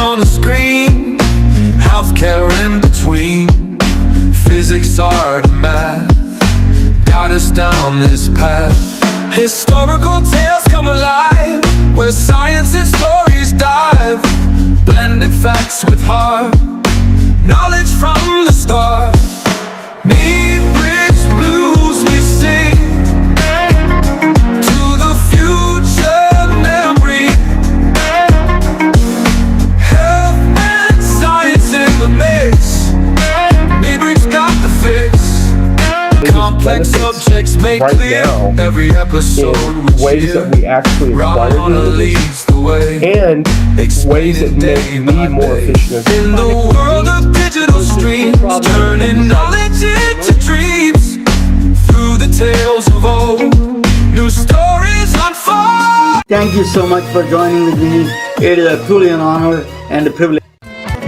on a screen, healthcare in between. Physics, art, and math got us down this path. Historical tales come alive, where science and stories dive. Blended facts with heart, knowledge from the start. Meet rich blues we sing, to the future memory. Health and science in the mix, Meadridge got the fix. Complex subjects made right clear, now every episode in ways that we actually aspire to leads the way, and ways that make me more efficient. in the world of digital streams, turning knowledge into dreams. Through the tales of old, new stories unfold. Thank you so much for joining with me. It is truly an honor and a privilege.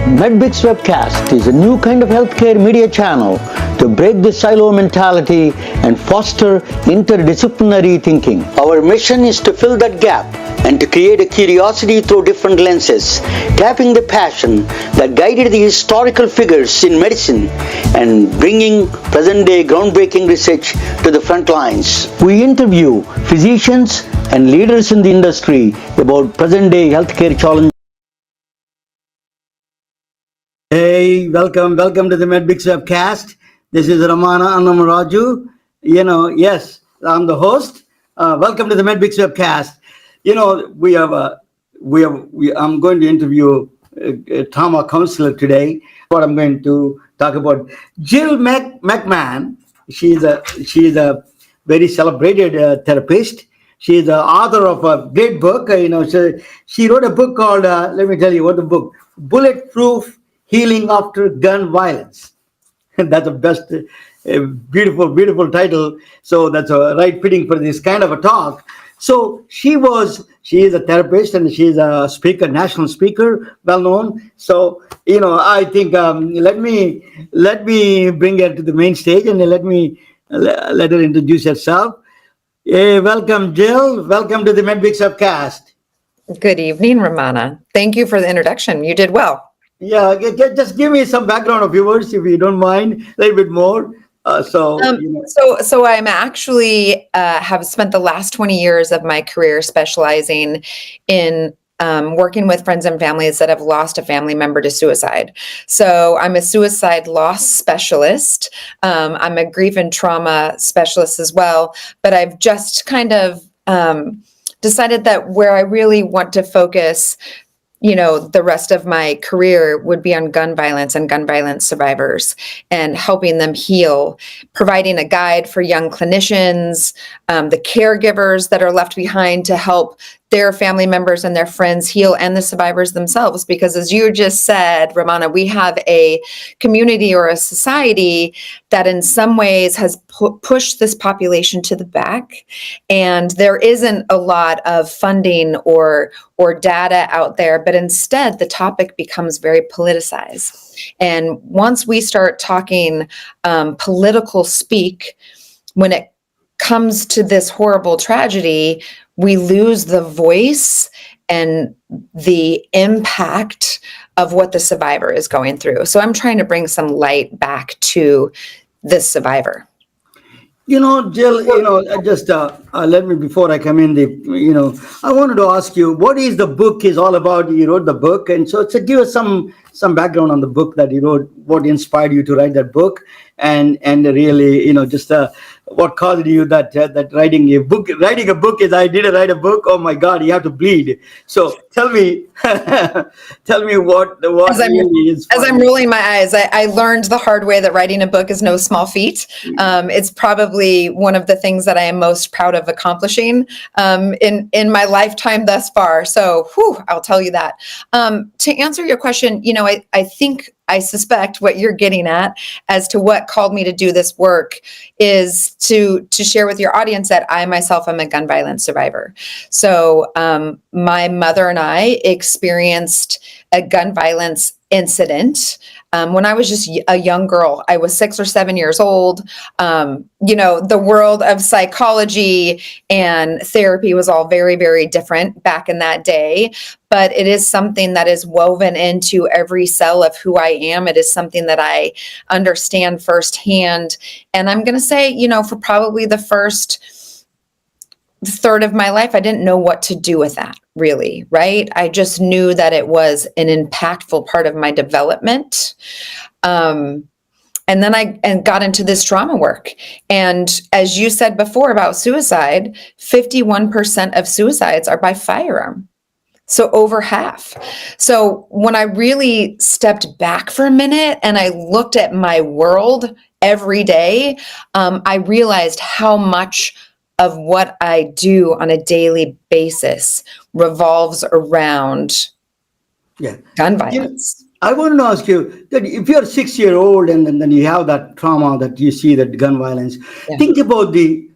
MedBix Webcast is a new kind of healthcare media channel to break the silo mentality and foster interdisciplinary thinking. Our mission is to fill that gap and to create a curiosity through different lenses, tapping the passion that guided the historical figures in medicine and bringing present-day groundbreaking research to the front lines. We interview physicians and leaders in the industry about present-day healthcare challenges. Hey, welcome to the MedBix Webcast. This is Ramana Annamaraju. Yes, I'm the host. Welcome to the MedBix Webcast. I'm going to interview a trauma counselor today. What I'm going to talk about, Jill McMahon. She's a very celebrated therapist. She's the author of a great book. She wrote a book called, let me tell you what the book, Bulletproof, Healing After Gun Violence. That's the best, beautiful title. So that's right fitting for this kind of a talk. So she is a therapist and she's a speaker, national speaker, well known. So, I think, let me bring her to the main stage and let her introduce herself. Hey, welcome, Jill. Welcome to the MedBix Webcast. Good evening, Ramana. Thank you for the introduction. You did well. Yeah, just give me some background of yours, if you don't mind, a little bit more. So I'm actually have spent the last 20 years of my career specializing in working with friends and families that have lost a family member to suicide. So I'm a suicide loss specialist. I'm a grief and trauma specialist as well. But I've just kind of decided that where I really want to focus the rest of my career would be on gun violence and gun violence survivors and helping them heal, providing a guide for young clinicians, the caregivers that are left behind to help their family members and their friends heal, and the survivors themselves. Because as you just said, Ramana, we have a community or a society that in some ways has pushed this population to the back. And there isn't a lot of funding or data out there, but instead the topic becomes very politicized. And once we start talking political speak, when it comes to this horrible tragedy, we lose the voice and the impact of what the survivor is going through. So I'm trying to bring some light back to this survivor. Jill, just let me, before I come in, I wanted to ask you, what is the book is all about? You wrote the book, and so give us some background on the book that you wrote, what inspired you to write that book, and really, what caused you that writing a book is, I didn't write a book. Oh my God, you have to bleed. So tell me what really is. As I'm rolling my eyes, I learned the hard way that writing a book is no small feat. It's probably one of the things that I am most proud of accomplishing in my lifetime thus far. So, I'll tell you that. To answer your question, I suspect what you're getting at as to what called me to do this work is to share with your audience that I myself am a gun violence survivor. So my mother and I experienced a gun violence incident when I was just a young girl. I was 6 or 7 years old. The world of psychology and therapy was all very, very different back in that day. But it is something that is woven into every cell of who I am. It is something that I understand firsthand. And I'm going to say, for probably the first third of my life, I didn't know what to do with that, really, right? I just knew that it was an impactful part of my development. And then I got into this trauma work. And as you said before about suicide, 51% of suicides are by firearm. So over half. So when I really stepped back for a minute and I looked at my world every day, I realized how much of what I do on a daily basis revolves around gun violence. I want to ask you that if you're 6-year-old and then you have that trauma that you see, that gun violence, think about the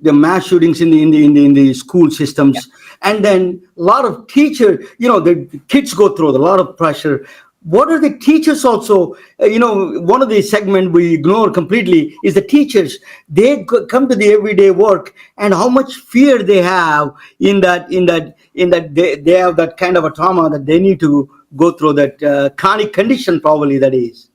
mass shootings in the school systems, and then a lot of teachers, the kids go through a lot of pressure. What are the teachers also? One of the segments we ignore completely is the teachers. They come to the everyday work, and how much fear they have in that they have that kind of a trauma that they need to go through, that chronic condition probably that is.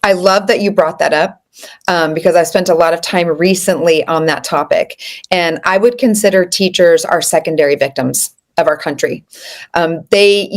I love that you brought that up. Because I spent a lot of time recently on that topic. And I would consider teachers our secondary victims of our country. They,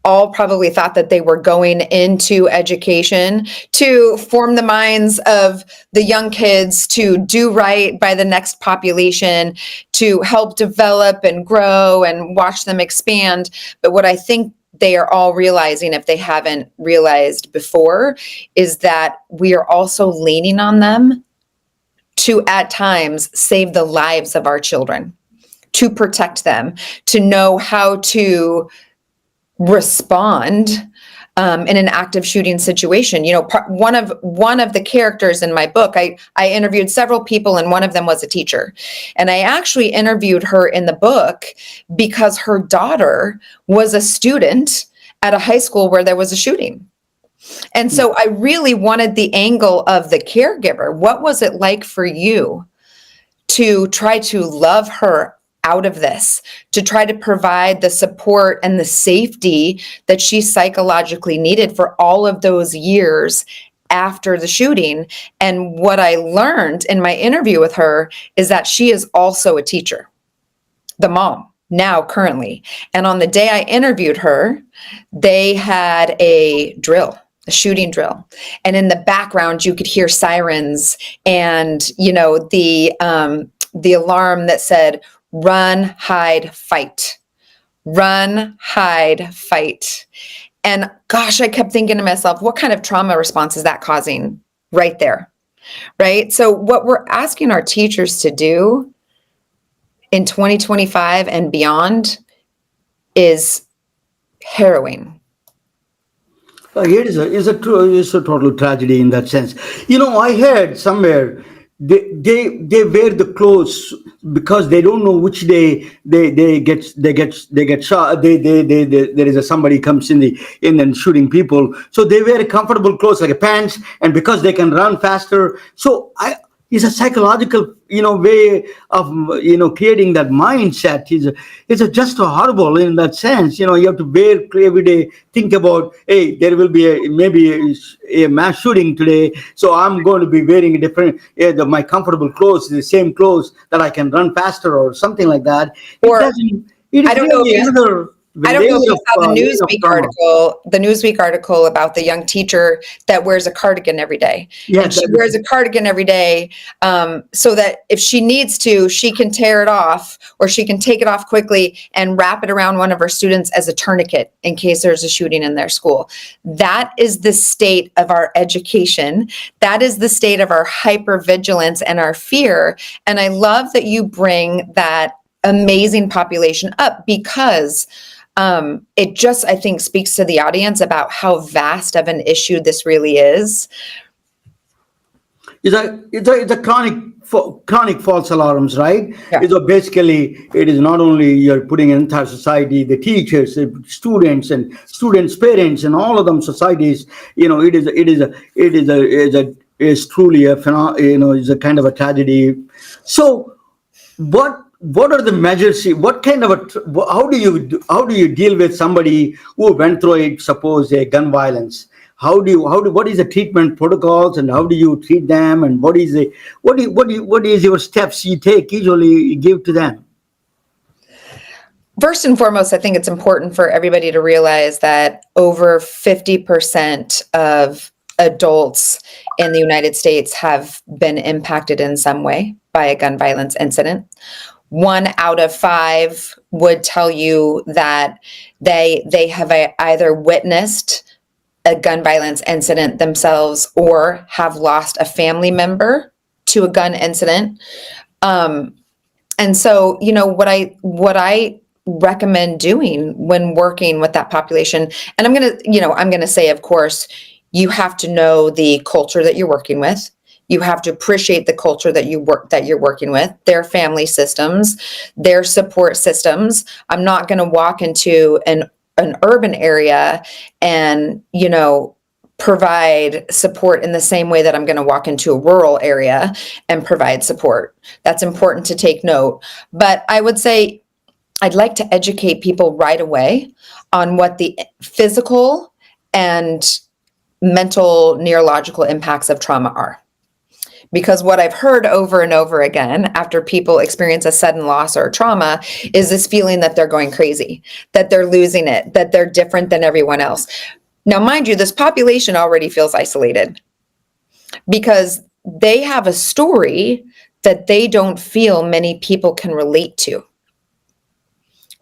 all probably thought that they were going into education to form the minds of the young kids, to do right by the next population, to help develop and grow and watch them expand. But what I think they are all realizing, if they haven't realized before, is that we are also leaning on them to, at times, save the lives of our children, to protect them, to know how to respond in an active shooting situation. One of the characters in my book, I interviewed several people, and one of them was a teacher. And I actually interviewed her in the book because her daughter was a student at a high school where there was a shooting. And so I really wanted the angle of the caregiver. What was it like for you to try to love her out of this, to try to provide the support and the safety that she psychologically needed for all of those years after the shooting? And what I learned in my interview with her is that she is also a teacher, the mom, now currently. And on the day I interviewed her, they had a shooting drill. And in the background, you could hear sirens and, the alarm that said, "Run, hide, fight. Run, hide, fight." And gosh, I kept thinking to myself, what kind of trauma response is that causing right there? Right? So what we're asking our teachers to do in 2025 and beyond is harrowing. It is a total tragedy in that sense. I heard somewhere they wear the clothes because they don't know which day they get shot. There is somebody comes in and shooting people, so they wear comfortable clothes like a pants, and because they can run faster. So it's a psychological way of creating that mindset. It's just horrible in that sense. You have to wear every day, think about, hey, there will be maybe a mass shooting today, so I'm going to be wearing a different my comfortable clothes, the same clothes that I can run faster or something like that. Or I don't know if you saw the Newsweek article about the young teacher that wears a cardigan every day. Yeah, and she wears a cardigan every day so that if she needs to, she can tear it off, or she can take it off quickly and wrap it around one of her students as a tourniquet in case there's a shooting in their school. That is the state of our education. That is the state of our hypervigilance and our fear. And I love that you bring that amazing population up, because it just, I think, speaks to the audience about how vast of an issue this really is. It's a chronic false alarms, right? Yeah. Basically it is not only you're putting entire society, the teachers, the students, and students' parents, and all of them societies. Is truly a is a kind of a tragedy. So what are the measures? What kind of how do you deal with somebody who went through it, suppose a gun violence? What is the treatment protocols, and how do you treat them, and what is your steps you take, usually you give to them? First and foremost, I think it's important for everybody to realize that over 50% of adults in the United States have been impacted in some way by a gun violence incident. 1 out of 5 would tell you that they have either witnessed a gun violence incident themselves or have lost a family member to a gun incident. And so, what I recommend doing when working with that population, and I'm going to say, of course, you have to know the culture that you're working with. You have to appreciate the culture that you're working with, their family systems, their support systems. I'm not going to walk into an urban area and, provide support in the same way that I'm going to walk into a rural area and provide support. That's important to take note. But I would say I'd like to educate people right away on what the physical and mental neurological impacts of trauma are. Because what I've heard over and over again after people experience a sudden loss or trauma is this feeling that they're going crazy, that they're losing it, that they're different than everyone else. Now, mind you, this population already feels isolated because they have a story that they don't feel many people can relate to.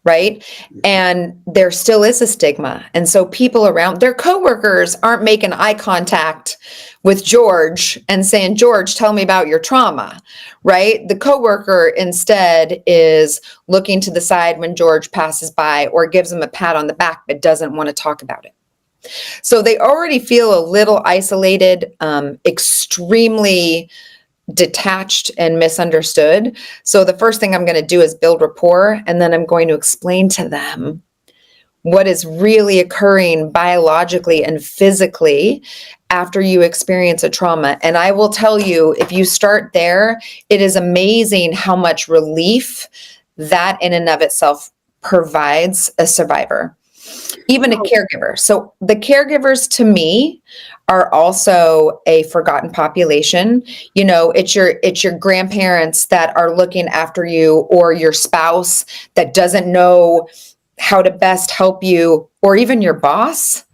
Right? And there still is a stigma. And so people around, their coworkers aren't making eye contact with George and saying, George, tell me about your trauma, right? The coworker instead is looking to the side when George passes by or gives him a pat on the back, but doesn't want to talk about it. So they already feel a little isolated, extremely detached and misunderstood. So the first thing I'm going to do is build rapport, and then I'm going to explain to them what is really occurring biologically and physically after you experience a trauma. And I will tell you, if you start there, it is amazing how much relief that in and of itself provides a survivor, even a caregiver. So the caregivers, to me, are also a forgotten population. It's your grandparents that are looking after you, or your spouse that doesn't know how to best help you, or even your boss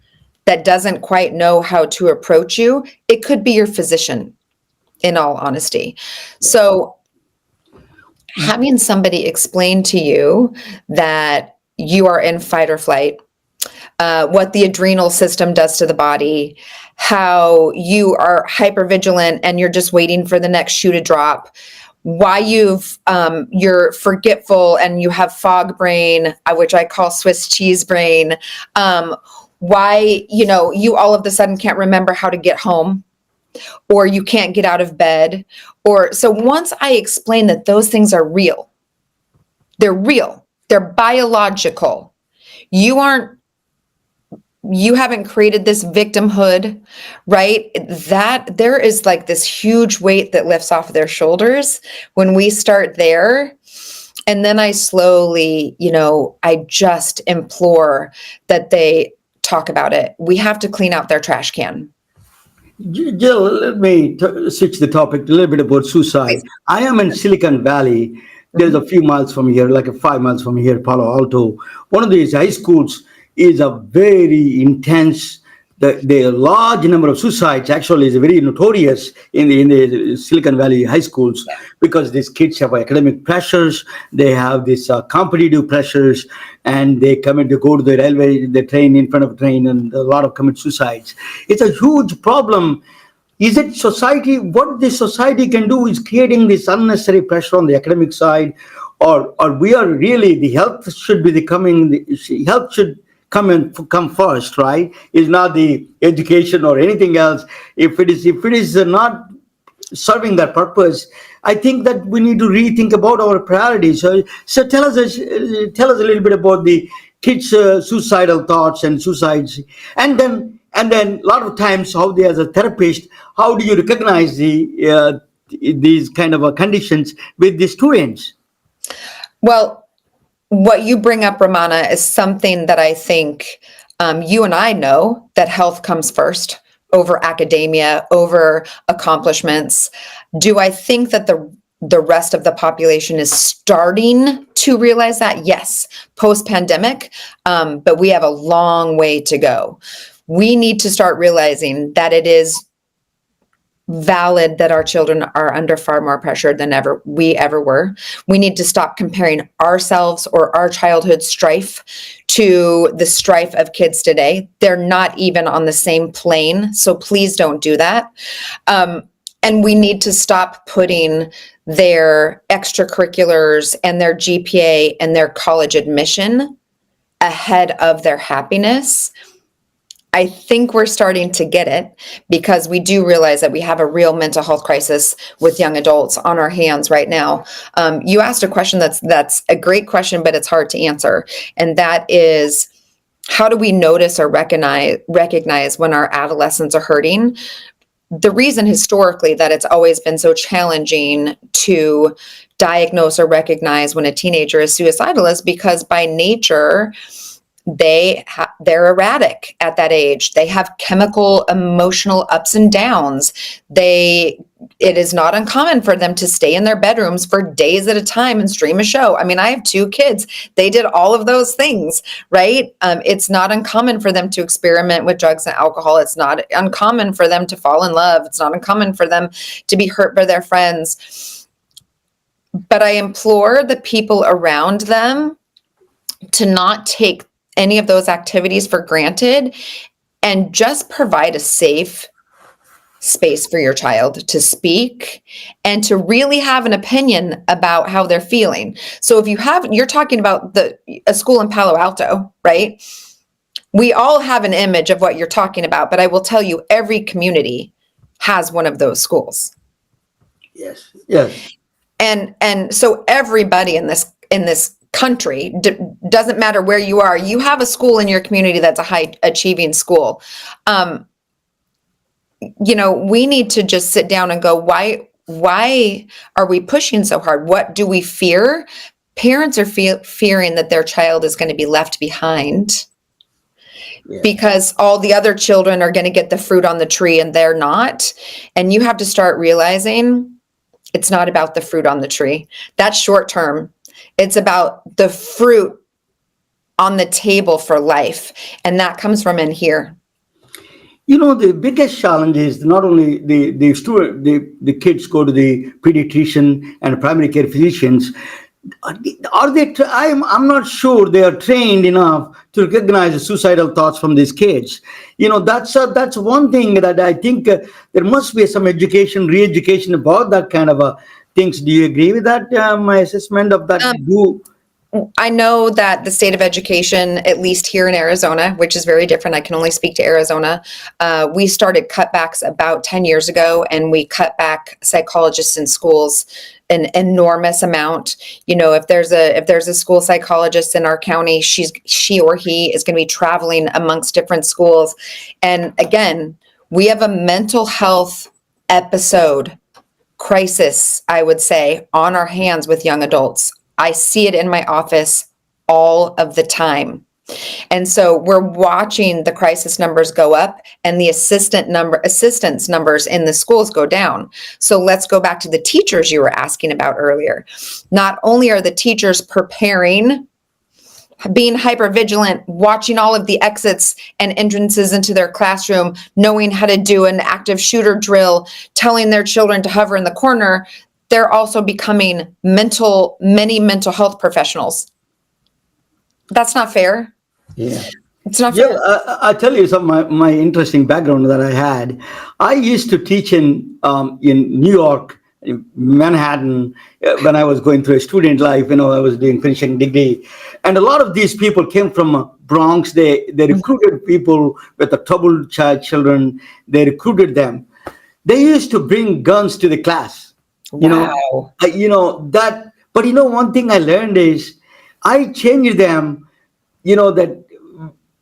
that doesn't quite know how to approach you. It could be your physician, in all honesty. So having somebody explain to you that you are in fight or flight, what the adrenal system does to the body, how you are hypervigilant and you're just waiting for the next shoe to drop, why you're forgetful and you have fog brain, which I call Swiss cheese brain, why you all of a sudden can't remember how to get home, or you can't get out of bed. So once I explain that those things are real, they're biological. You haven't created this victimhood, right? That there is like this huge weight that lifts off of their shoulders when we start there. And then I slowly, I just implore that they talk about it. We have to clean out their trash can. Jill, let me switch the topic a little bit about suicide. Please. I am in Silicon Valley. There's a few miles from here, like 5 miles from here, Palo Alto. One of these high schools is a very intense. The large number of suicides actually is very notorious in the Silicon Valley high schools, because these kids have academic pressures, they have these competitive pressures, and they come in to go to the railway, the train, in front of the train, and a lot of commit suicides. It's a huge problem. Is it society? What the society can do is creating this unnecessary pressure on the academic side, or we are really, the health should be health should come first, right? It's not the education or anything else. If it is not serving that purpose, I think that we need to rethink about our priorities. So tell us a little bit about the kids' suicidal thoughts and suicides, and then a lot of times how they, as a therapist, how do you recognize these kind of conditions with the students? Well, what you bring up, Ramana, is something that I think you and I know, that health comes first over academia, over accomplishments. Do I think that the rest of the population is starting to realize that? Yes, post-pandemic, but we have a long way to go. We need to start realizing that it is valid that our children are under far more pressure than we ever were. We need to stop comparing ourselves or our childhood strife to the strife of kids today. They're not even on the same plane, so please don't do that. And we need to stop putting their extracurriculars and their GPA and their college admission ahead of their happiness. I think we're starting to get it, because we do realize that we have a real mental health crisis with young adults on our hands right now. You asked a question that's a great question, but it's hard to answer. And that is, how do we notice or recognize when our adolescents are hurting? The reason historically that it's always been so challenging to diagnose or recognize when a teenager is suicidal is because by nature, they're erratic at that age. They have chemical, emotional ups and downs. It is not uncommon for them to stay in their bedrooms for days at a time and stream a show. I mean, I have 2 kids. They did all of those things, right? It's not uncommon for them to experiment with drugs and alcohol. It's not uncommon for them to fall in love. It's not uncommon for them to be hurt by their friends. But I implore the people around them to not take any of those activities for granted, and just provide a safe space for your child to speak and to really have an opinion about how they're feeling. So if you're talking about a school in Palo Alto, right? We all have an image of what you're talking about, but I will tell you, every community has one of those schools. Yes. And so everybody in this country, doesn't matter where you are, you have a school in your community that's a high achieving school. We need to just sit down and go, why are we pushing so hard? What do we fear? Parents are fearing that their child is going to be left behind because all the other children are going to get the fruit on the tree and they're not. And you have to start realizing it's not about the fruit on the tree. That's short term. It's about the fruit on the table for life. And that comes from in here. The biggest challenge is not only the kids go to the pediatrician and primary care physicians. Are they? I'm not sure they are trained enough to recognize the suicidal thoughts from these kids. That's one thing that I think there must be some education, re-education about that kind of things. Do you agree with that? My assessment of that. I know that the state of education, at least here in Arizona, which is very different, I can only speak to Arizona, we started cutbacks about 10 years ago, and we cut back psychologists in schools an enormous amount. If there's a school psychologist in our county, she or he is going to be traveling amongst different schools. And again, we have a mental health episode crisis, I would say, on our hands with young adults. I see it in my office all of the time. And so we're watching the crisis numbers go up and the assistance numbers in the schools go down. So let's go back to the teachers you were asking about earlier. Not only are the teachers preparing, being hyper vigilant, watching all of the exits and entrances into their classroom, knowing how to do an active shooter drill, telling their children to hover in the corner, they're also becoming many mental health professionals. That's not fair. Yeah. It's not fair. I'll tell you some of my interesting background that I had. I used to teach in New York, in Manhattan, when I was going through a student life. I was doing finishing degree, and a lot of these people came from Bronx. They recruited people with the troubled children. They recruited them. they used to bring guns to the class. You know, Wow. that. But one thing I learned is I changed them. That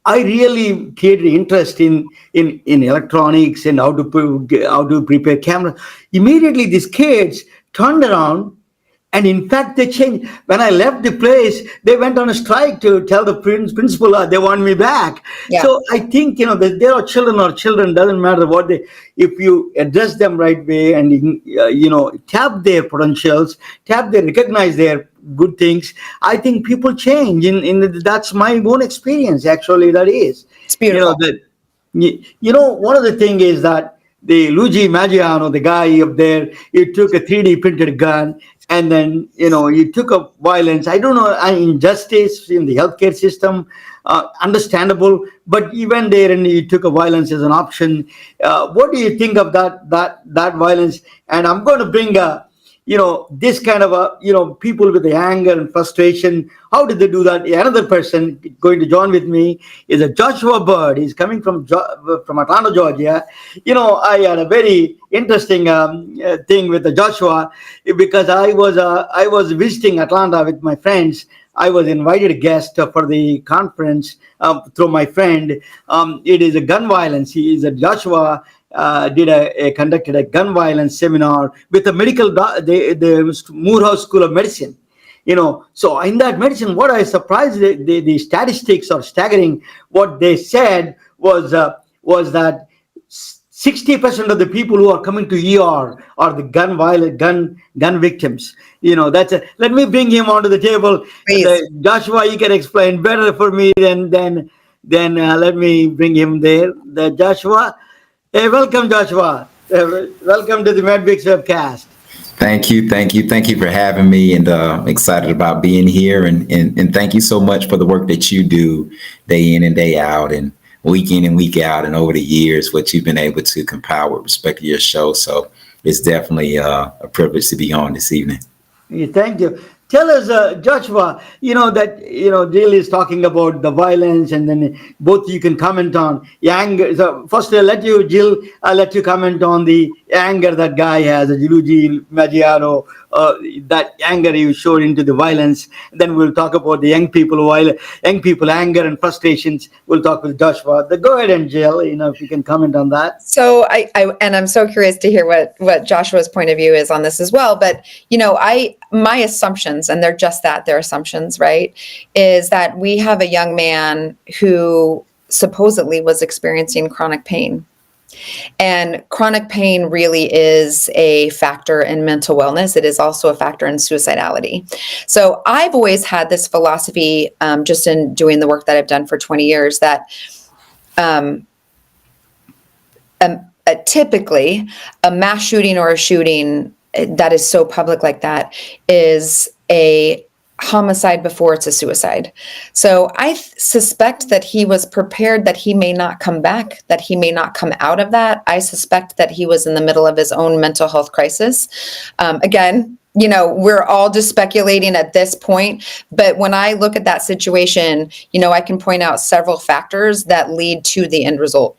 I really created interest in electronics and how to prepare camera. Immediately, these kids turned around, and in fact, they changed. When I left the place, they went on a strike to tell the principal they want me back. Yeah. So I think that there are children. Doesn't matter what they. If you address them right way and tap their potentials, recognize their good things, I think people change. That's my own experience. Actually, that is. It's beautiful. One of the thing is that the Luigi Maggiano, the guy up there, he took a 3D printed gun, and then he took up violence. I don't know, injustice in the healthcare system, understandable, but even there, and he took a violence as an option. What do you think of that violence? And I'm going to bring this kind of people with the anger and frustration. How did they do that? Another person going to join with me is a Joshua Bird. He's coming from Atlanta, Georgia. I had a very interesting thing with the Joshua, because I was visiting Atlanta with my friends. I was invited a guest for the conference through my friend. It is a gun violence. He is a Joshua. Conducted a gun violence seminar with the the Morehouse School of Medicine. So in that medicine, what I surprised, the statistics are staggering. What they said was that 60% of the people who are coming to ER are the gun victims. Let me bring him onto the table. Please. Joshua, you can explain better for me than let me bring him there. Joshua. Hey, welcome, Joshua. Welcome to the MedBix webcast. Thank you for having me, and excited about being here. And thank you so much for the work that you do day in and day out, and week in and week out, and over the years, what you've been able to compile with respect to your show. So it's definitely a privilege to be on this evening. Yeah, thank you. Tell us, Joshua, Jill is talking about the violence, and then both you can comment on anger. So first, Jill, let you comment on the anger that guy has, Luigi Maggiano, that anger you showed into the violence. Then we'll talk about the young people anger and frustrations. We'll talk with Joshua. Go ahead, and Jill, if you can comment on that. So I'm so curious to hear what Joshua's point of view is on this as well. But my assumptions, and they're just that, they're assumptions, right, is that we have a young man who supposedly was experiencing chronic pain. And chronic pain really is a factor in mental wellness. It is also a factor in suicidality. So I've always had this philosophy, just in doing the work that I've done for 20 years, that typically a mass shooting or a shooting that is so public like that is a homicide before it's a suicide. So I suspect that he was prepared that he may not come back, that he may not come out of that. I suspect that he was in the middle of his own mental health crisis. Again, we're all just speculating at this point, but when I look at that situation, I can point out several factors that lead to the end result.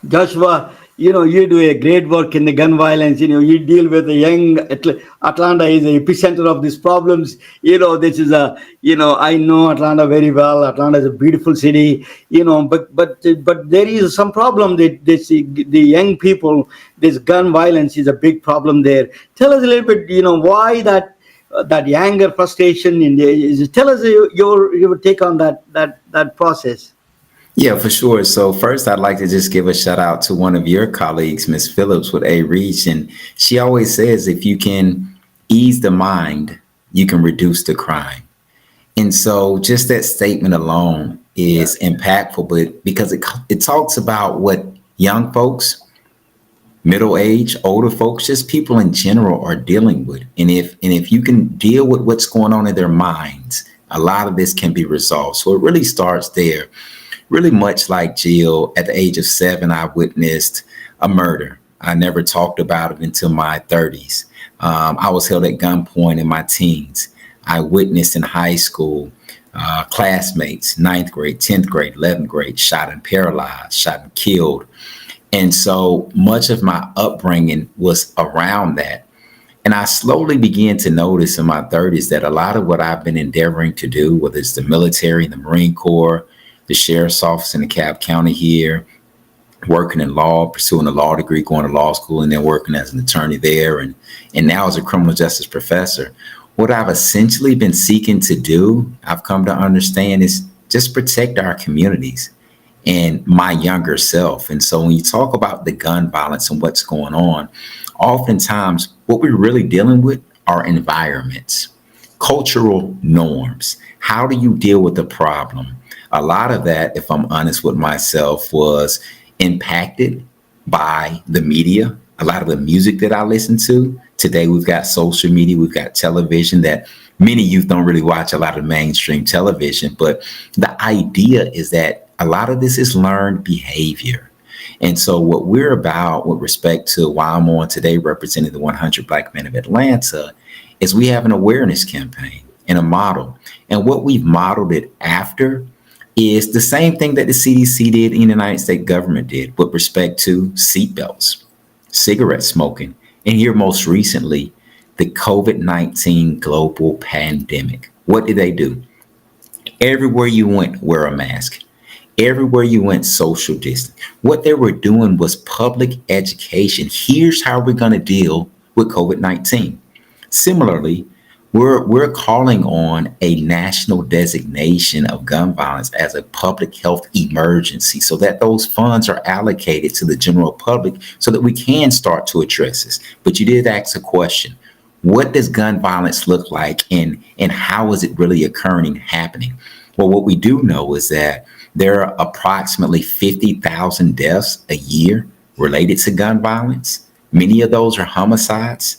Joshua, you do a great work in the gun violence. You deal with the young. Atlanta is the epicenter of these problems. This is I know Atlanta very well. Atlanta is a beautiful city. But there is some problem that the young people. This gun violence is a big problem there. Tell us a little bit. Why that anger, frustration in there. Tell us your take on that process. Yeah, for sure. So first, I'd like to just give a shout out to one of your colleagues, Ms. Phillips with A Reach. And she always says, if you can ease the mind, you can reduce the crime. And so just that statement alone is impactful, but because it talks about what young folks, middle age, older folks, just people in general are dealing with. And if you can deal with what's going on in their minds, a lot of this can be resolved. So it really starts there. Really much like Jill, at the age of 7, I witnessed a murder. I never talked about it until my 30s. I was held at gunpoint in my teens. I witnessed in high school classmates, 9th grade, 10th grade, 11th grade, shot and paralyzed, shot and killed. And so much of my upbringing was around that. And I slowly began to notice in my 30s that a lot of what I've been endeavoring to do, whether it's the military, the Marine Corps, the sheriff's office in DeKalb County here, working in law, pursuing a law degree, going to law school, and then working as an attorney there, and now as a criminal justice professor. What I've essentially been seeking to do, I've come to understand, is just protect our communities and my younger self. And so when you talk about the gun violence and what's going on, oftentimes what we're really dealing with are environments, cultural norms. How do you deal with the problem? A lot of that, if I'm honest with myself, was impacted by the media. A lot of the music that I listen to today, we've got social media, we've got television that many youth don't really watch a lot of mainstream television. But the idea is that a lot of this is learned behavior. And so what we're about with respect to why I'm on today representing the 100 Black Men of Atlanta is we have an awareness campaign and a model. And what we've modeled it after is the same thing that the CDC did and the United States government did with respect to seatbelts, cigarette smoking, and here most recently, the COVID-19 global pandemic. What did they do? Everywhere you went, wear a mask. Everywhere you went, social distance. What they were doing was public education. Here's how we're going to deal with COVID-19. Similarly, we're calling on a national designation of gun violence as a public health emergency so that those funds are allocated to the general public so that we can start to address this. But you did ask a question. What does gun violence look like and how is it really occurring and happening? Well, what we do know is that there are approximately 50,000 deaths a year related to gun violence. Many of those are homicides.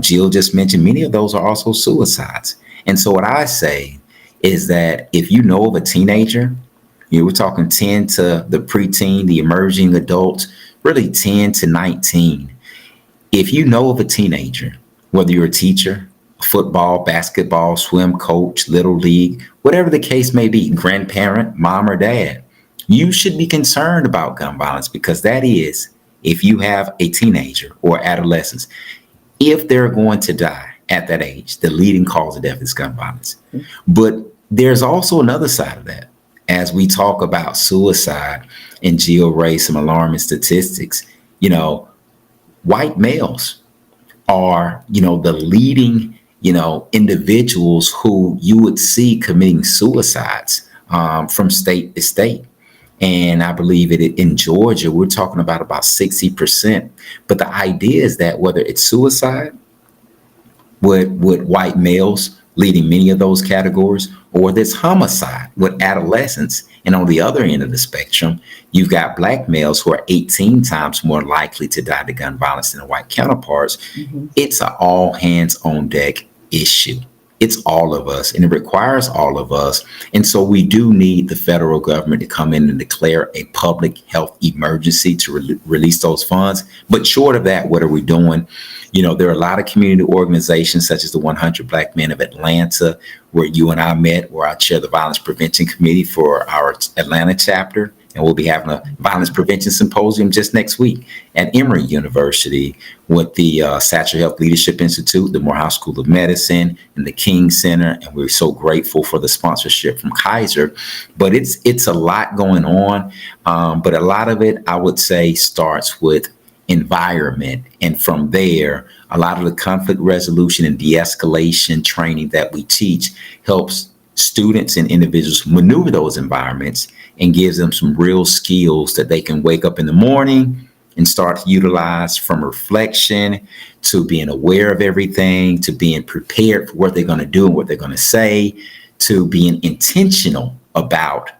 Jill just mentioned many of those are also suicides. And so what I say is that if you know of a teenager, we're talking 10 to the preteen, the emerging adult, really 10 to 19. If you know of a teenager, whether you're a teacher, football, basketball, swim coach, little league, whatever the case may be, grandparent, mom or dad, you should be concerned about gun violence because that is, if you have a teenager or adolescents, if they're going to die at that age, the leading cause of death is gun violence. But there's also another side of that. As we talk about suicide, and Jill raised some alarming statistics, white males are, the leading, individuals who you would see committing suicides from state to state. And I believe in Georgia, we're talking about 60%. But the idea is that whether it's suicide with white males leading many of those categories, or this homicide with adolescents, and on the other end of the spectrum, you've got Black males who are 18 times more likely to die to gun violence than their white counterparts. Mm-hmm. It's an all hands on deck issue. It's all of us, and it requires all of us. And so we do need the federal government to come in and declare a public health emergency to release those funds. But short of that, what are we doing? There are a lot of community organizations such as the 100 Black Men of Atlanta, where you and I met, where I chair the Violence Prevention Committee for our Atlanta chapter. And we'll be having a violence prevention symposium just next week at Emory University with the Satcher Health Leadership Institute, the Morehouse School of Medicine, and the King Center. And we're so grateful for the sponsorship from Kaiser. But it's a lot going on. But a lot of it, I would say, starts with environment. And from there, a lot of the conflict resolution and de-escalation training that we teach helps students and individuals maneuver those environments and gives them some real skills that they can wake up in the morning and start to utilize, from reflection to being aware of everything, to being prepared for what they're going to do and what they're going to say, to being intentional about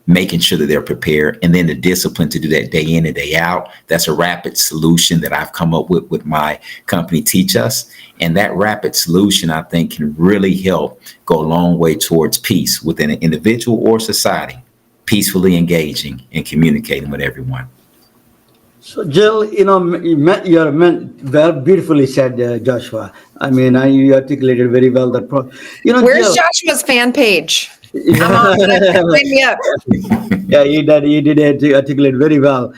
making sure that they're prepared, and then the discipline to do that day in and day out. That's a rapid solution that I've come up with my company Teach Us. And that rapid solution, I think, can really help go a long way towards peace within an individual or society, peacefully engaging and communicating with everyone. So, Jill, you're very beautifully said, Joshua. I mean, you articulated very well that. Where's Jill, Joshua's fan page? Come on, sign me up. Yeah, you did articulate very well.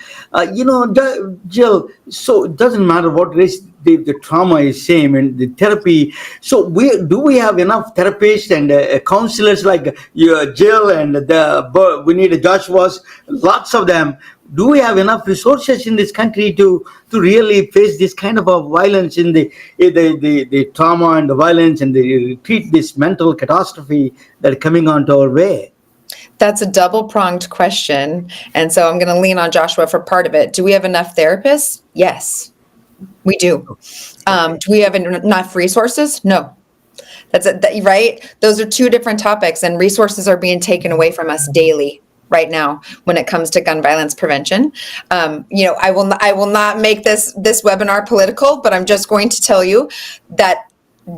Jill, so it doesn't matter what race the trauma is same and the therapy. So we have enough therapists and counselors like you, Jill, and we need a Joshua's, lots of them. Do we have enough resources in this country to really face this kind of a violence in the trauma and the violence and treat this mental catastrophe that are coming onto our way? That's a double-pronged question. And so I'm going to lean on Joshua for part of it. Do we have enough therapists? Yes, we do. Do we have enough resources? No. That's it, right? Those are two different topics, and resources are being taken away from us daily right now when it comes to gun violence prevention. I will not make this webinar political, but I'm just going to tell you that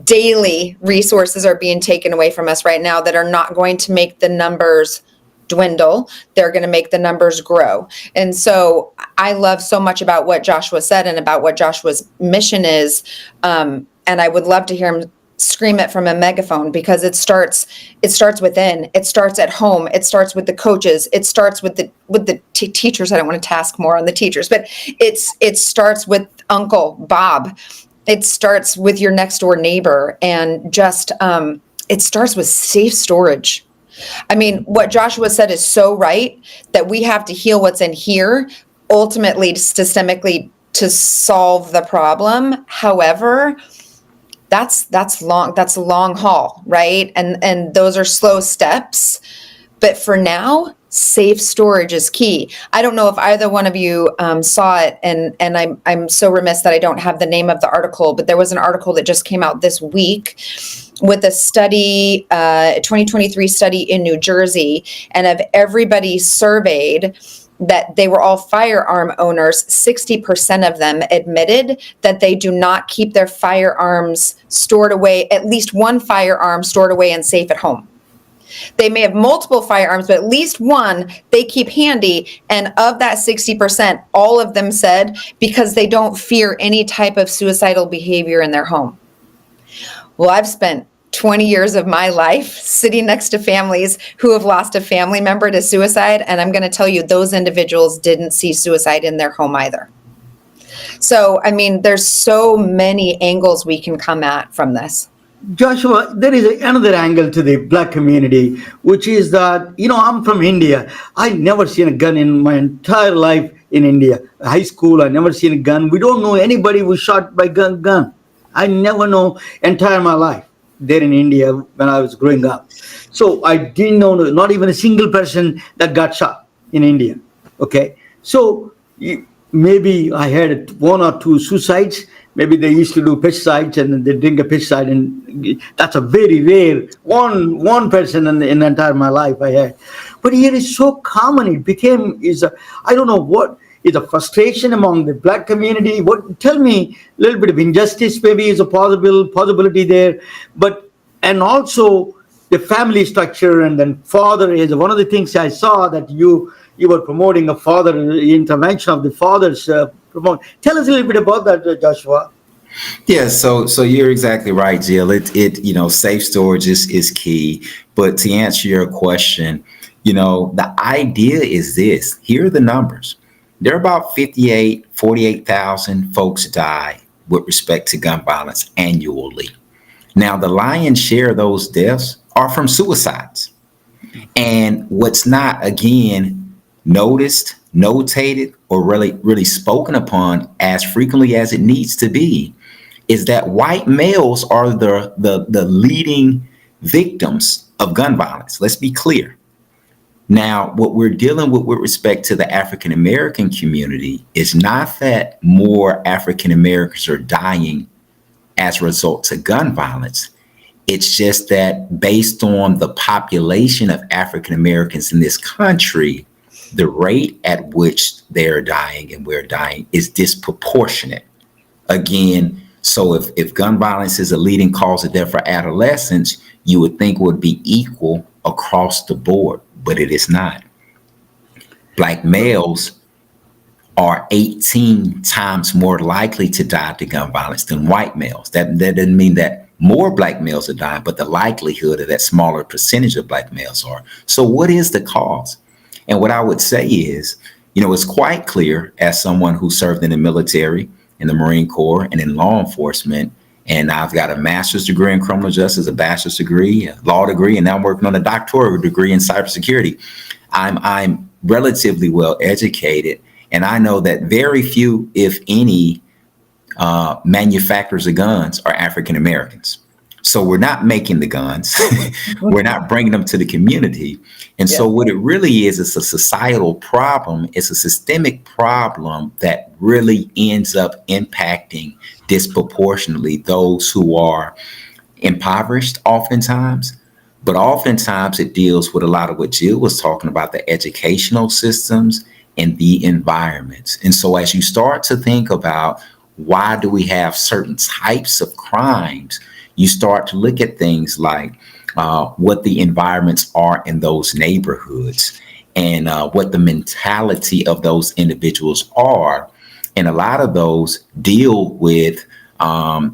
daily resources are being taken away from us right now that are not going to make the numbers dwindle. They're going to make the numbers grow. And so I love so much about what Joshua said and about what Joshua's mission is. And I would love to hear him scream it from a megaphone, because it starts within. It starts at home. It starts with the coaches. It starts with the teachers. I don't want to task more on the teachers, but it starts with Uncle Bob. It starts with your next door neighbor, and just it starts with safe storage. I mean, what Joshua said is so right, that we have to heal what's in here, ultimately systemically, to solve the problem. However, that's a long haul, right? And those are slow steps. But for now, safe storage is key. I don't know if either one of you saw it, and I'm so remiss that I don't have the name of the article, but there was an article that just came out this week with a study, 2023 study in New Jersey, and of everybody surveyed, that they were all firearm owners, 60% of them admitted that they do not keep their firearms stored away, at least one firearm stored away and safe at home. They may have multiple firearms, but at least one they keep handy. And of that 60%, all of them said because they don't fear any type of suicidal behavior in their home. Well, I've spent 20 years of my life sitting next to families who have lost a family member to suicide. And I'm going to tell you, those individuals didn't see suicide in their home either. So, I mean, there's so many angles we can come at from this. Joshua, there is another angle to the black community, which is that, I'm from India. I never seen a gun in my entire life in India. High school, I never seen a gun. We don't know anybody who was shot by gun. I never know entire my life there in India when I was growing up. So I didn't know not even a single person that got shot in India. Okay. So maybe I had one or two suicides. Maybe they used to do pesticides and they drink a pesticide, and that's a very rare one person in the entire my life I had. But here is so common. It became I don't know what is a frustration among the black community. Tell me a little bit of injustice maybe is a possibility there, and also the family structure, and then father is one of the things I saw that you were promoting a father intervention of the fathers. Tell us a little bit about that, Joshua. Yeah, so you're exactly right, Jill. It safe storage is key. But to answer your question, the idea is this. Here are the numbers. There are about 48,000 folks die with respect to gun violence annually. Now, the lion's share of those deaths are from suicides. And what's not, again, noticed, notated, or really spoken upon as frequently as it needs to be is that white males are the leading victims of gun violence. Let's be clear. Now, what we're dealing with respect to the African American community is not that more African Americans are dying as a result of gun violence. It's just that based on the population of African Americans in this country, the rate at which they're dying and we're dying is disproportionate. Again, so if gun violence is a leading cause of death for adolescents, you would think it would be equal across the board, but it is not. Black males are 18 times more likely to die to gun violence than white males. That doesn't mean that more black males are dying, but the likelihood of that smaller percentage of black males are. So what is the cause? And what I would say is, it's quite clear, as someone who served in the military, in the Marine Corps, and in law enforcement, and I've got a master's degree in criminal justice, a bachelor's degree, a law degree, and now I'm working on a doctoral degree in cybersecurity. I'm relatively well educated, and I know that very few, if any, manufacturers of guns are African Americans. So we're not making the guns. We're not bringing them to the community. And so what it really is, it's a societal problem. It's a systemic problem that really ends up impacting disproportionately those who are impoverished oftentimes. But oftentimes it deals with a lot of what Jill was talking about, the educational systems and the environments. And so as you start to think about why do we have certain types of crimes, you start to look at things like what the environments are in those neighborhoods and what the mentality of those individuals are. And a lot of those deal with, our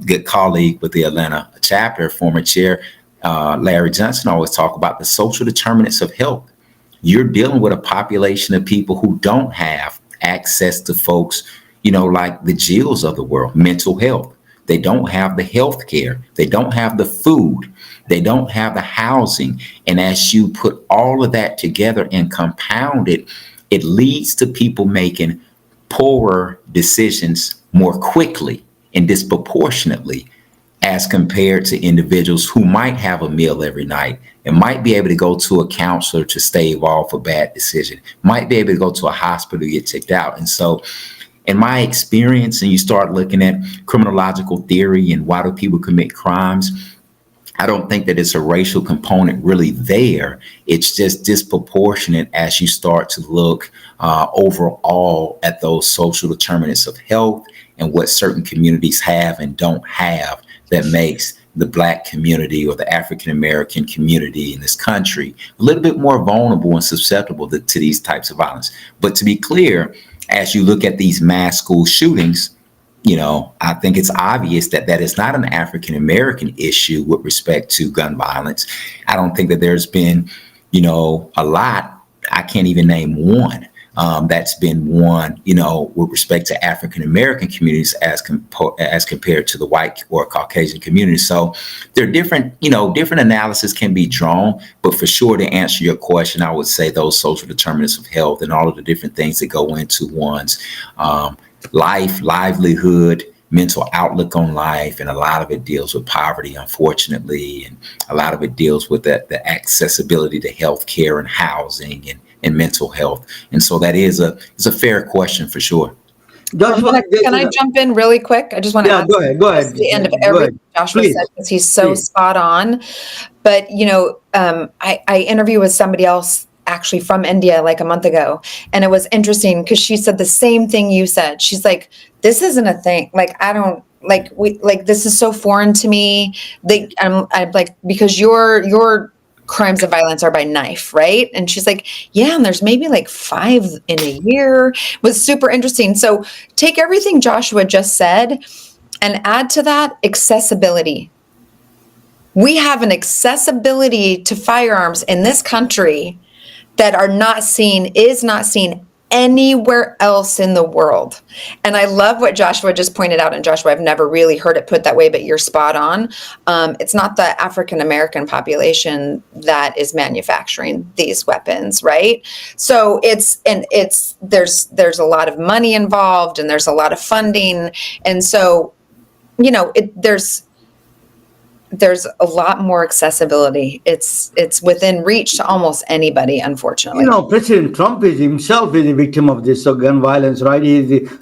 good colleague with the Atlanta chapter, former chair, Larry Johnson, always talk about the social determinants of health. You're dealing with a population of people who don't have access to folks, like the Jills of the world, mental health. They don't have the health care. They don't have the food. They don't have the housing. And as you put all of that together and compound it, it leads to people making poorer decisions more quickly and disproportionately as compared to individuals who might have a meal every night and might be able to go to a counselor to stave off a bad decision, might be able to go to a hospital to get checked out. And so in my experience, and you start looking at criminological theory and why do people commit crimes, I don't think that it's a racial component really there. It's just disproportionate as you start to look overall at those social determinants of health and what certain communities have and don't have that makes the Black community or the African American community in this country a little bit more vulnerable and susceptible to these types of violence. But to be clear, as you look at these mass school shootings, I think it's obvious that that is not an African American issue with respect to gun violence. I don't think that there's been, a lot. I can't even name one that's been one, with respect to African American communities as compared to the white or Caucasian community. So there are different analysis can be drawn, but for sure to answer your question, I would say those social determinants of health and all of the different things that go into one's life, livelihood, mental outlook on life, and a lot of it deals with poverty, unfortunately, and a lot of it deals with the accessibility to health care and housing and mental health. And so that is a fair question for sure. Joshua, Can I jump in really quick? I just want to add go ahead. at the end of everything Joshua Please. said, because he's so spot on. But, I interviewed with somebody else actually from India like a month ago. And it was interesting because she said the same thing you said. She's like, this isn't a thing. Like, I don't this is so foreign to me. I'm like, because your crimes of violence are by knife, right? And she's like, yeah, and there's maybe like 5 in a year. It was super interesting. So take everything Joshua just said and add to that accessibility. We have an accessibility to firearms in this country that is not seen anywhere else in the world. And I love what Joshua just pointed out. And Joshua, I've never really heard it put that way, but you're spot on. It's not the African American population that is manufacturing these weapons, right? So there's a lot of money involved and there's a lot of funding. And so, there's a lot more accessibility. It's within reach to almost anybody, unfortunately. President Trump himself is a victim of this gun violence, right?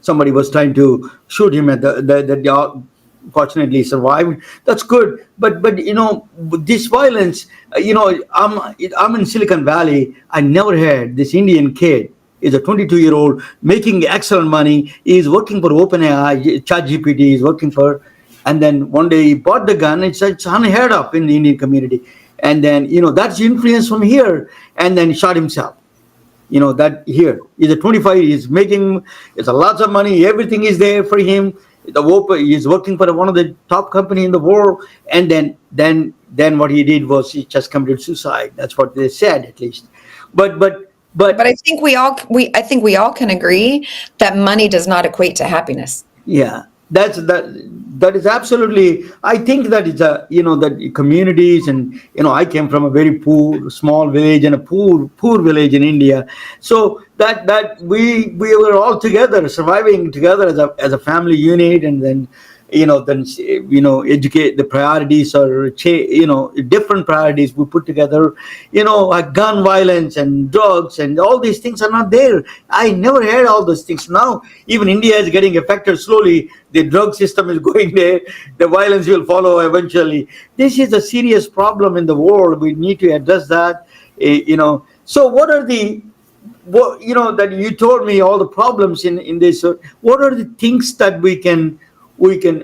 Somebody was trying to shoot him at the fortunately survived. That's good. But this violence, I'm in Silicon Valley. I never heard this Indian kid is a 22-year-old making excellent money. He's working for OpenAI, ChatGPT. He's working for. And then one day he bought the gun. It's unheard of in the Indian community. And then, that's influence from here. And then he shot himself. That here. He's a 25. He's making, it's a lots of money. Everything is there for him. He's working for one of the top company in the world, and then what he did was he just committed suicide. That's what they said, at least. But But I think we all can agree that money does not equate to happiness. yeah, that is absolutely. I think that it's that communities, and I came from a very poor small village and a poor village in India, so that we were all together, surviving together as a family unit, and then educate the priorities, or different priorities we put together, like gun violence and drugs and all these things are not there. I never had all those things. Now even India is getting affected slowly. The drug system is going there, the violence will follow eventually. This is a serious problem in the world. We need to address that. So what are the that you told me all the problems in this. What are the things that we can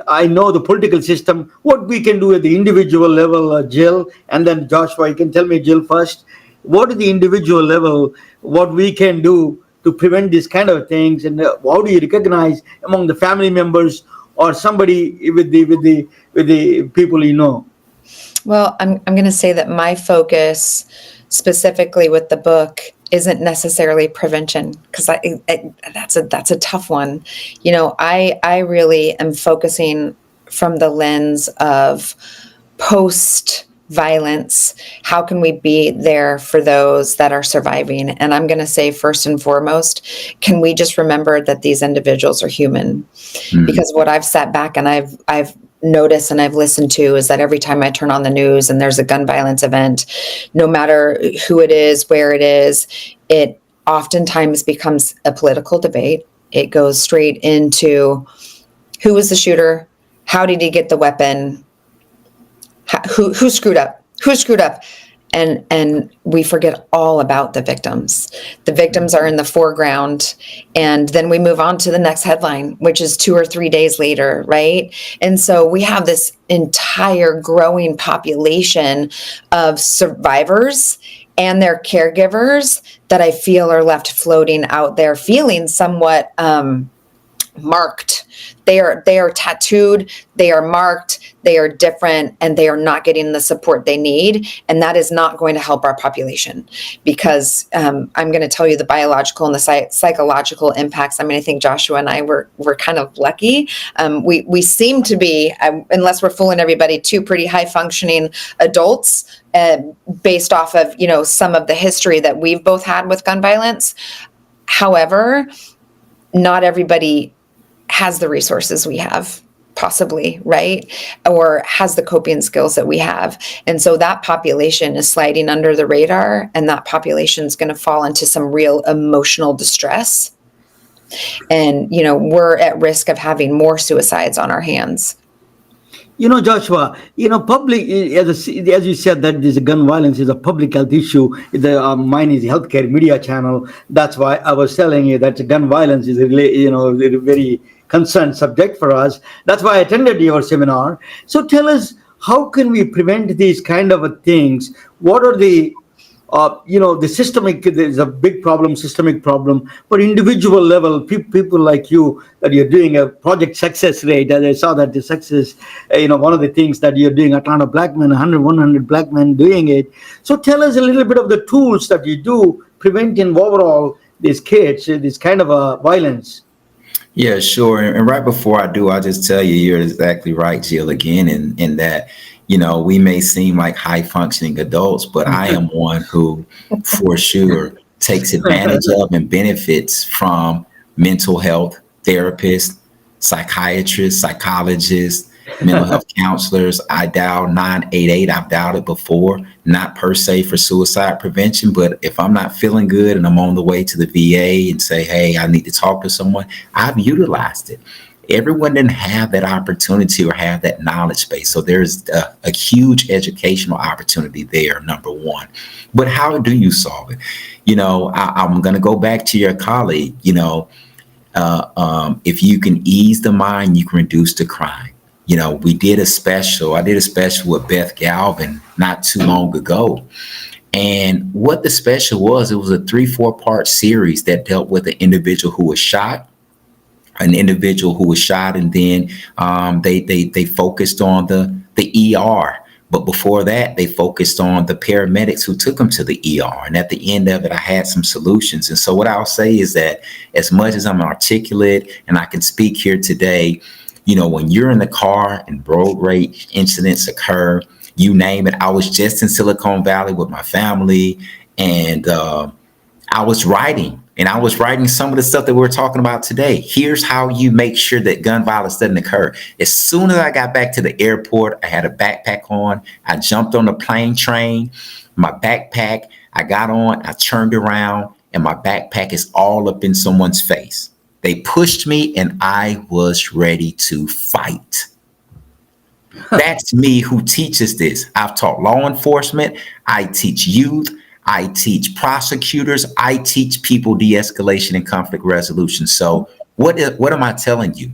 I know the political system, what we can do at the individual level, Jill, and then Joshua, you can tell me, Jill, first, what is the individual level, what we can do to prevent these kind of things, and how do you recognize among the family members or somebody with the people you know? Well, I'm going to say that my focus specifically with the book isn't necessarily prevention, because that's a tough one. I really am focusing from the lens of post violence. How can we be there for those that are surviving? And I'm going to say, first and foremost, can we just remember that these individuals are human? Because what I've sat back and I've noticed and I've listened to is that every time I turn on the news and there's a gun violence event, no matter who it is, where it is, it oftentimes becomes a political debate. It goes straight into who was the shooter, how did he get the weapon, who screwed up, and we forget all about the victims. The victims are in the foreground, and then we move on to the next headline, which is 2 or 3 days later, right? And so we have this entire growing population of survivors and their caregivers that I feel are left floating out there, feeling somewhat marked. They are tattooed, they are marked, they are different, and they are not getting the support they need. And that is not going to help our population, because I'm going to tell you the biological and the psychological impacts. I mean, I think Joshua and I were kind of lucky. We seem to be, unless we're fooling everybody, two pretty high functioning adults, based off of, some of the history that we've both had with gun violence. However, not everybody has the resources we have, possibly, right? Or has the coping skills that we have. And so that population is sliding under the radar, and that population is going to fall into some real emotional distress. And, we're at risk of having more suicides on our hands. Joshua, public, as you said, that this gun violence is a public health issue. Mine is healthcare media channel. That's why I was telling you that gun violence is a very concerned subject for us. That's why I attended your seminar. So tell us, how can we prevent these kind of things? What are the the systemic, there's a big problem, systemic problem, but individual level, people like you, that you're doing a project success rate, as I saw that the success, one of the things that you're doing, Atlanta Black Men, 100 Black men doing it. So tell us a little bit of the tools that you do preventing overall these kids, this kind of violence. Yeah, sure. And right before I do, I'll just tell you, you're exactly right, Jill, again, in that, we may seem like high functioning adults, but I am one who for sure takes advantage of and benefits from mental health therapists, psychiatrists, psychologists, mental health counselors. I dial 988. I've dialed it before, not per se for suicide prevention, but if I'm not feeling good and I'm on the way to the VA and say, hey, I need to talk to someone, I've utilized it. Everyone didn't have that opportunity or have that knowledge base. So there's a huge educational opportunity there, number one. But how do you solve it? I'm going to go back to your colleague. If you can ease the mind, you can reduce the crime. I did a special with Beth Galvin not too long ago. And what the special was, it was a 3-4 part series that dealt with an individual who was shot, an individual who was shot, and then they focused on the ER. But before that, they focused on the paramedics who took him to the ER. And at the end of it, I had some solutions. And so what I'll say is that as much as I'm articulate and I can speak here today, you know, when you're in the car and road rage incidents occur, you name it. I was just in Silicon Valley with my family, and I was writing some of the stuff that we're talking about today. Here's how you make sure that gun violence doesn't occur. As soon as I got back to the airport, I had a backpack on. I jumped on the plane train. My backpack, I got on, I turned around, and my backpack is all up in someone's face. They pushed me, and I was ready to fight. That's me who teaches this. I've taught law enforcement. I teach youth. I teach prosecutors. I teach people de-escalation and conflict resolution. So what am I telling you?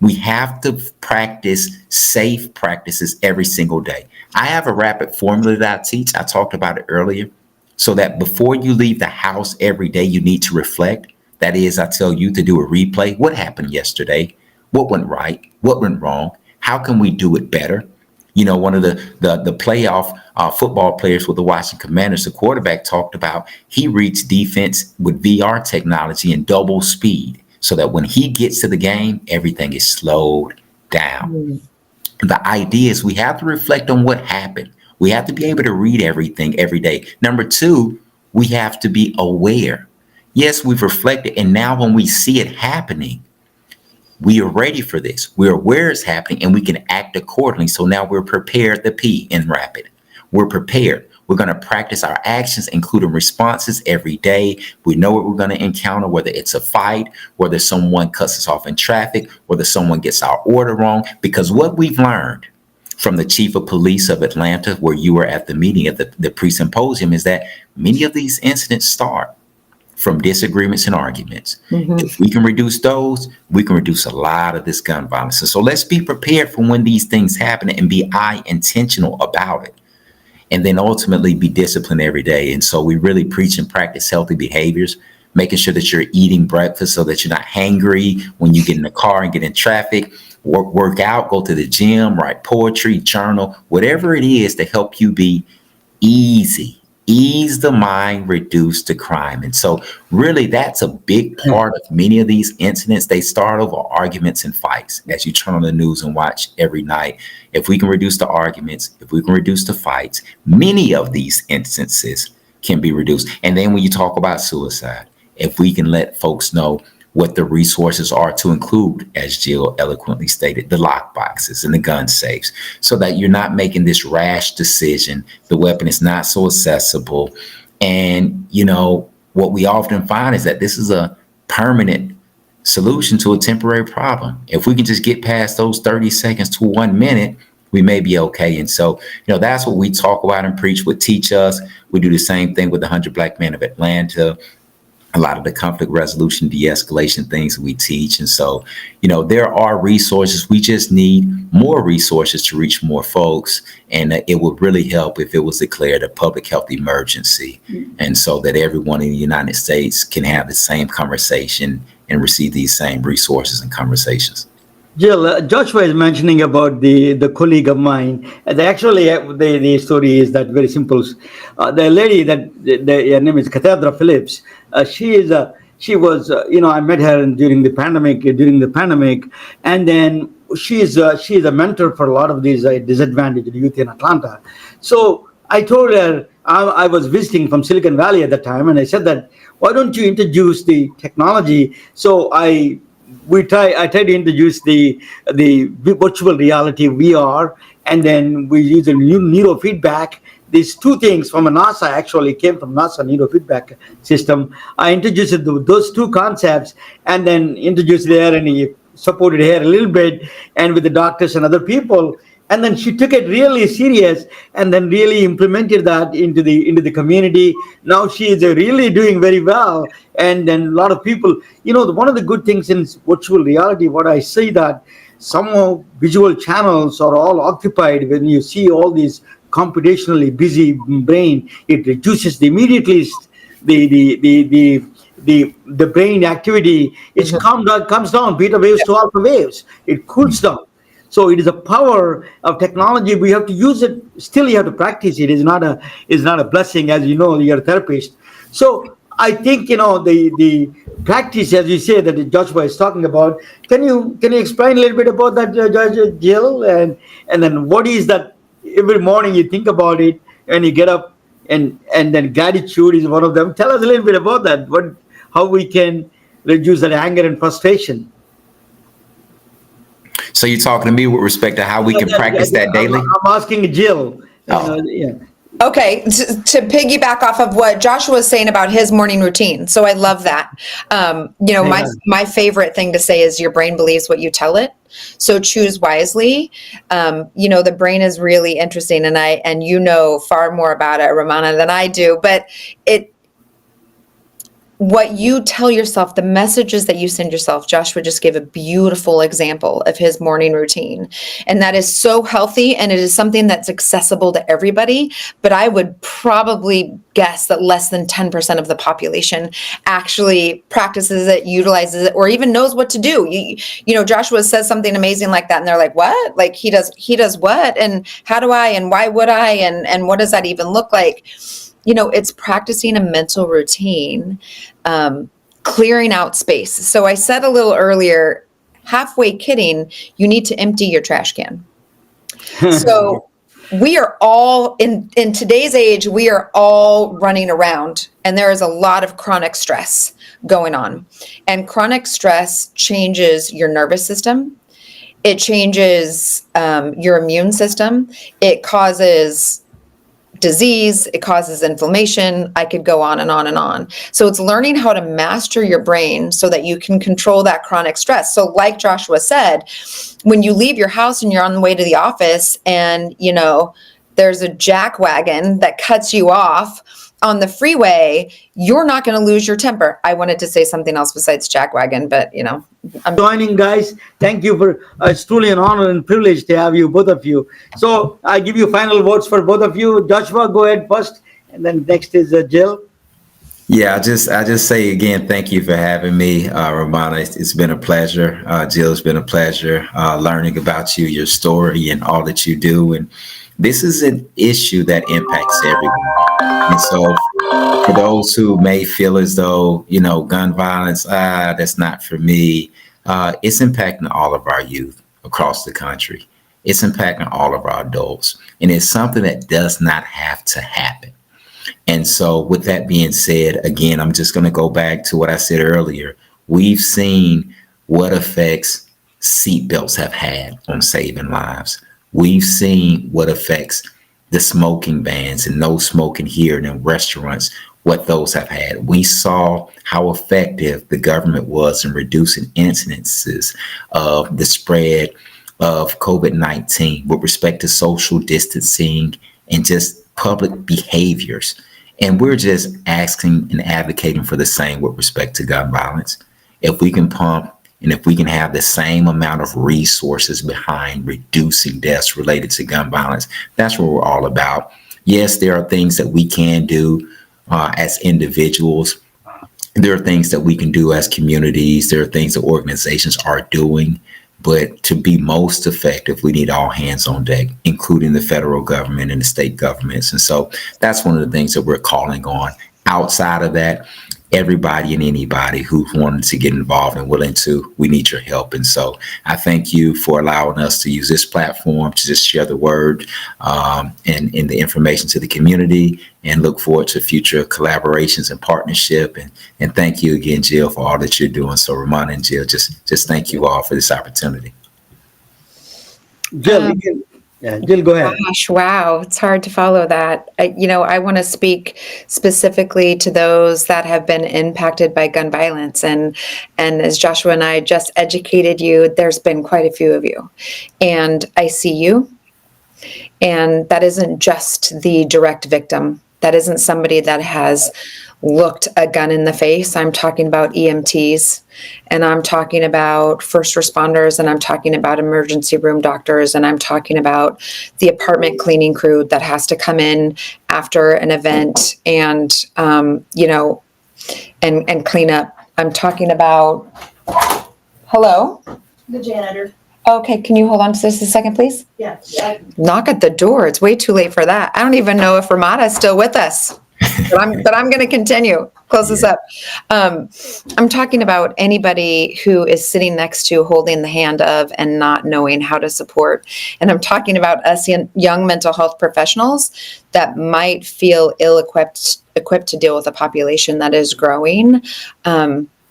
We have to practice safe practices every single day. I have a rapid formula that I teach. I talked about it earlier. So that before you leave the house every day, you need to reflect. That is, I tell you to do a replay. What happened yesterday? What went right? What went wrong? How can we do it better? You know, one of the playoff football players with the Washington Commanders, the quarterback, talked about he reads defense with VR technology and double speed so that when he gets to the game, everything is slowed down. The idea is we have to reflect on what happened. We have to be able to read everything every day. Number two, we have to be aware. Yes, we've reflected, and now when we see it happening, we are ready for this. We're aware it's happening, and we can act accordingly. So now we're prepared, the P in rapid. We're prepared. We're going to practice our actions, including responses every day. We know what we're going to encounter, whether it's a fight, whether someone cuts us off in traffic, whether someone gets our order wrong. Because what we've learned from the chief of police of Atlanta, where you were at the meeting at the pre-symposium, is that many of these incidents start from disagreements and arguments. If we can reduce those, we can reduce a lot of this gun violence. And so let's be prepared for when these things happen and be intentional about it. And then ultimately be disciplined every day. And so we really preach and practice healthy behaviors, making sure that you're eating breakfast so that you're not hangry when you get in the car and get in traffic. Work out, go to the gym, write poetry, journal, whatever it is to help you be easy. Ease the mind, reduce the crime. And so really that's a big part of many of these incidents. They start over arguments and fights as you turn on the news and watch every night. If we can reduce the arguments, if we can reduce the fights, many of these instances can be reduced. And then when you talk about suicide, if we can let folks know what the resources are to include, as Jill eloquently stated, the lock boxes and the gun safes, so that you're not making this rash decision. The weapon is not so accessible. And, you know, what we often find is that this is a permanent solution to a temporary problem. If we can just get past those 30 seconds to 1 minute, we may be okay. And so, you know, that's what we talk about and preach, what teach us. We do the same thing with the 100 Black Men of Atlanta. A lot of the conflict resolution, de-escalation things we teach. And so, you know, there are resources. We just need more resources to reach more folks. And it would really help if it was declared a public health emergency. And so that everyone in the United States can have the same conversation and receive these same resources and conversations. Jill, Joshua is mentioning about the colleague of mine. The story is that very simple. The lady her name is Cassandra Phillips. She was I met her during the pandemic, and then she is a mentor for a lot of these disadvantaged youth in Atlanta. So I told her, I was visiting from Silicon Valley at the time, and I said that, why don't you introduce the technology? So I tried to introduce the virtual reality VR, and then we use a new neurofeedback. These two things from NASA actually came from NASA neurofeedback system. I introduced those two concepts, and then introduced her, and he supported her a little bit, and with the doctors and other people. And then she took it really serious, and then really implemented that into the community. Now she is really doing very well. And then a lot of people, one of the good things in virtual reality, what I see that some visual channels are all occupied. When you see all these computationally busy brain, it reduces immediately the the brain activity, it's comes down beta waves to alpha waves. It cools down. So it is a power of technology. We have to use it. Still, you have to practice it. It's not a blessing, as you know. You're a therapist. So I think the practice, as you say, that Joshua is talking about. Can you explain a little bit about that, Judge Jill? And then what is that? Every morning you think about it and you get up, and then gratitude is one of them. Tell us a little bit about that. How we can reduce that anger and frustration. So you're talking to me with respect to how we can practice that daily? I'm asking Jill. Yeah. Okay, to piggyback off of what Joshua was saying about his morning routine. So I love that. My favorite thing to say is your brain believes what you tell it. So choose wisely. The brain is really interesting, and you know far more about it, Ramana, than I do. But what you tell yourself, the messages that you send yourself. Joshua just gave a beautiful example of his morning routine. And that is so healthy, and it is something that's accessible to everybody. But I would probably guess that less than 10% of the population actually practices it, utilizes it, or even knows what to do. Joshua says something amazing like that, and they're like, what? Like he does what? And how do I, and why would I? And what does that even look like? It's practicing a mental routine, clearing out space. So I said a little earlier, halfway kidding, you need to empty your trash can. So we are all in today's age, we are all running around, and there is a lot of chronic stress going on. And chronic stress changes your nervous system. It changes your immune system. It causes disease, it causes inflammation. I could go on and on and on. So it's learning how to master your brain so that you can control that chronic stress. So like Joshua said, when you leave your house and you're on the way to the office and, there's a jack wagon that cuts you off on the freeway, you're not going to lose your temper. I wanted to say something else besides jack wagon, but I'm joining, guys. Thank you for it's truly an honor and privilege to have you, both of you. So I give you final words for both of you. Joshua, go ahead first, and then next is Jill. Yeah, I just say again, thank you for having me, Ramana. It's been a pleasure. Jill, it's been a pleasure learning about you, your story, and all that you do. And this is an issue that impacts everyone. And so for those who may feel as though, gun violence, that's not for me, it's impacting all of our youth across the country. It's impacting all of our adults. And it's something that does not have to happen. And so with that being said, again, I'm just going to go back to what I said earlier. We've seen what effects seatbelts have had on saving lives. We've seen what effects the smoking bans and no smoking here and in restaurants, what those have had. We saw how effective the government was in reducing incidences of the spread of COVID-19 with respect to social distancing and just public behaviors. And we're just asking and advocating for the same with respect to gun violence. If we can pump and if we can have the same amount of resources behind reducing deaths related to gun violence, that's what we're all about. Yes, there are things that we can do as individuals. There are things that we can do as communities. There are things that organizations are doing. But to be most effective, we need all hands on deck, including the federal government and the state governments. And so that's one of the things that we're calling on. Outside of that, everybody and anybody who's wanting to get involved and willing to, we need your help. And so I thank you for allowing us to use this platform to just share the word and the information to the community, and look forward to future collaborations and partnership. And thank you again, Jill, for all that you're doing. So Ramana and Jill, just thank you all for this opportunity. Jill, Jill, go ahead. Gosh, wow. It's hard to follow that. I want to speak specifically to those that have been impacted by gun violence. And as Joshua and I just educated you, there's been quite a few of you. And I see you. And that isn't just the direct victim. That isn't somebody that has looked a gun in the face. I'm talking about EMTs, and I'm talking about first responders, and I'm talking about emergency room doctors, and I'm talking about the apartment cleaning crew that has to come in after an event and, and clean up. I'm talking about, hello? The janitor. Okay, can you hold on to this a second, please? Yeah. Knock at the door. It's way too late for that. I don't even know if Ramada is still with us. But I'm going to continue. Close this up. I'm talking about anybody who is sitting next to, holding the hand of, and not knowing how to support. And I'm talking about us young mental health professionals that might feel ill-equipped to deal with a population that is growing.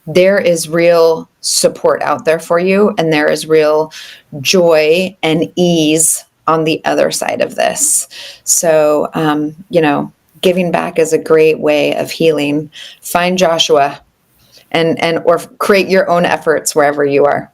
There is real support out there for you, and there is real joy and ease on the other side of this. So, giving back is a great way of healing. Find Joshua and or create your own efforts wherever you are.